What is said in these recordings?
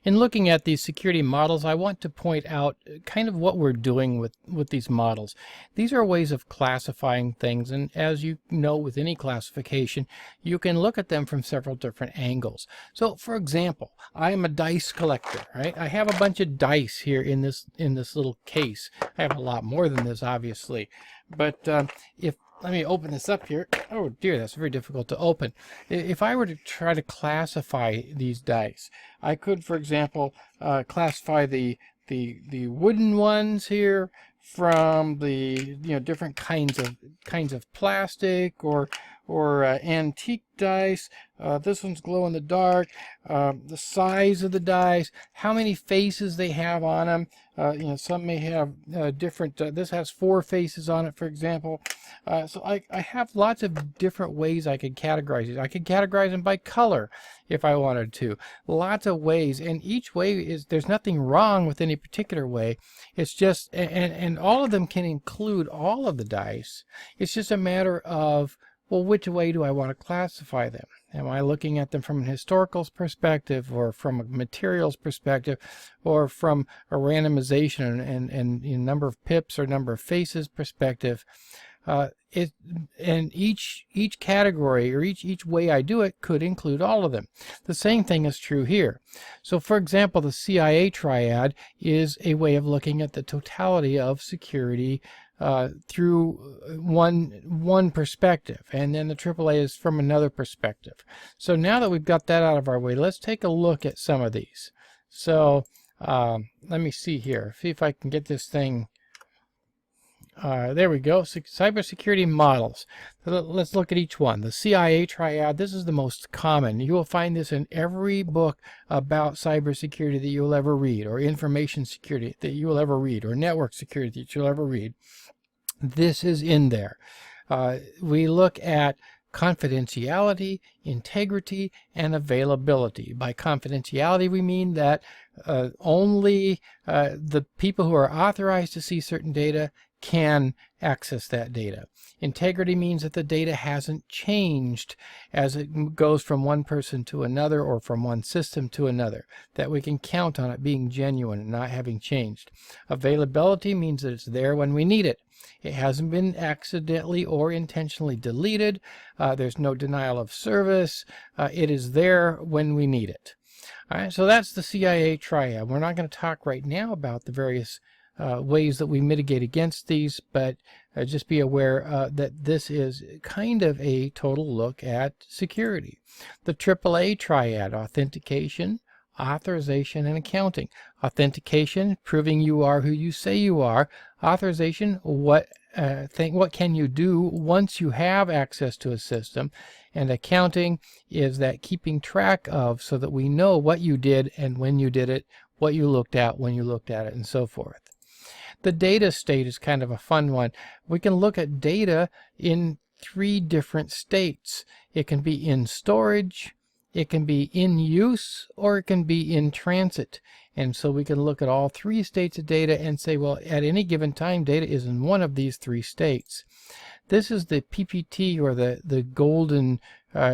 In looking at these security models, I want to point out kind of what we're doing with these models. These are ways of classifying things, and as you know with any classification, you can look at them from several different angles. So for example, I am a dice collector, right? I have a bunch of dice here in this little case. I have a lot more than this, obviously, but let me open this up here. Oh dear, that's very difficult to open. If I were to try to classify these dice, I could, for example, classify the wooden ones here from the different kinds of plastic or antique dice. This one's glow in the dark. The size of the dice, how many faces they have on them. Some may have different. This has 4 faces on it, for example. So I have lots of different ways I could categorize it. I could categorize them by color if I wanted to. Lots of ways, and each way there's nothing wrong with any particular way. It's just, and all of them can include all of the dice. It's just a matter of, well, which way do I want to classify them? Am I looking at them from an historical perspective, or from a materials perspective, or from a randomization and number of pips or number of faces perspective? And each category, or each way I do it, could include all of them. The same thing is true here. So for example, the CIA triad is a way of looking at the totality of security through one perspective, and then the AAA is from another perspective. So now that we've got that out of our way, let's take a look at some of these. So let me see here, see if I can get this thing. There we go. Cybersecurity models. Let's look at each one. The CIA triad, this is the most common. You will find this in every book about cybersecurity that you'll ever read, or information security that you will ever read, or network security that you'll ever read. This is in there. We look at confidentiality, integrity, and availability. By confidentiality, we mean that only the people who are authorized to see certain data can access that data. Integrity means that the data hasn't changed as it goes from one person to another, or from one system to another, that we can count on it being genuine and not having changed. Availability means that it's there when we need it. It hasn't been accidentally or intentionally deleted. There's no denial of service. It is there when we need it. All right, so that's the CIA triad. We're not going to talk right now about the various ways that we mitigate against these, but just be aware that this is kind of a total look at security. The AAA triad: authentication, authorization, and accounting. Authentication, proving you are who you say you are. Authorization, what can you do once you have access to a system. And accounting is that keeping track of, so that we know what you did and when you did it, what you looked at when you looked at it, and so forth. The data state is kind of a fun one. We can look at data in 3 different states. It can be in storage, it can be in use, or it can be in transit. And so we can look at all 3 states of data and say, well, at any given time, data is in one of these 3 states. This is the PPT, or the golden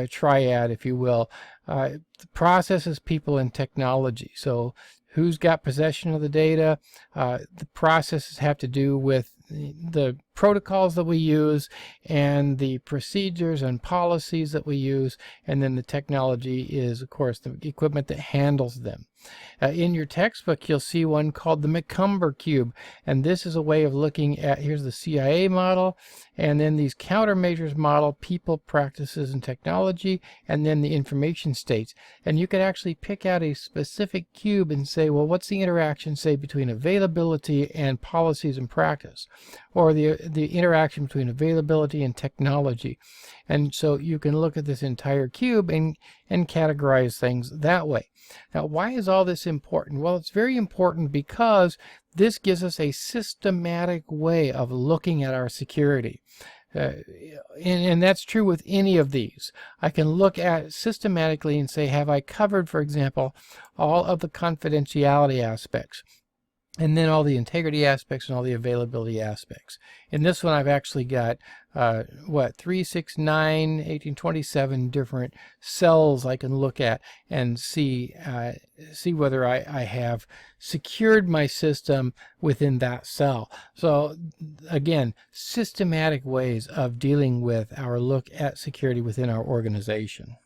triad, if you will. The processes, people, and technology. So who's got possession of the data? The processes have to do with the protocols that we use, and the procedures and policies that we use, and then the technology is, of course, the equipment that handles them. In your textbook, you'll see one called the McCumber cube, and this is a way of looking at, here's the CIA model, and then these countermeasures model: people, practices, and technology, and then the information states. And you could actually pick out a specific cube and say, well, what's the interaction, say, between availability and policies and practice, or the interaction between availability and technology. And so you can look at this entire cube and categorize things that way. Now, why is all this important? Well, it's very important because this gives us a systematic way of looking at our security. And that's true with any of these. I can look at it systematically and say, have I covered, for example, all of the confidentiality aspects? and then all the integrity aspects and all the availability aspects. In this one, I've actually got 3, 6, 9, 18, 27 different cells I can look at and see whether I have secured my system within that cell. So again, systematic ways of dealing with our look at security within our organization.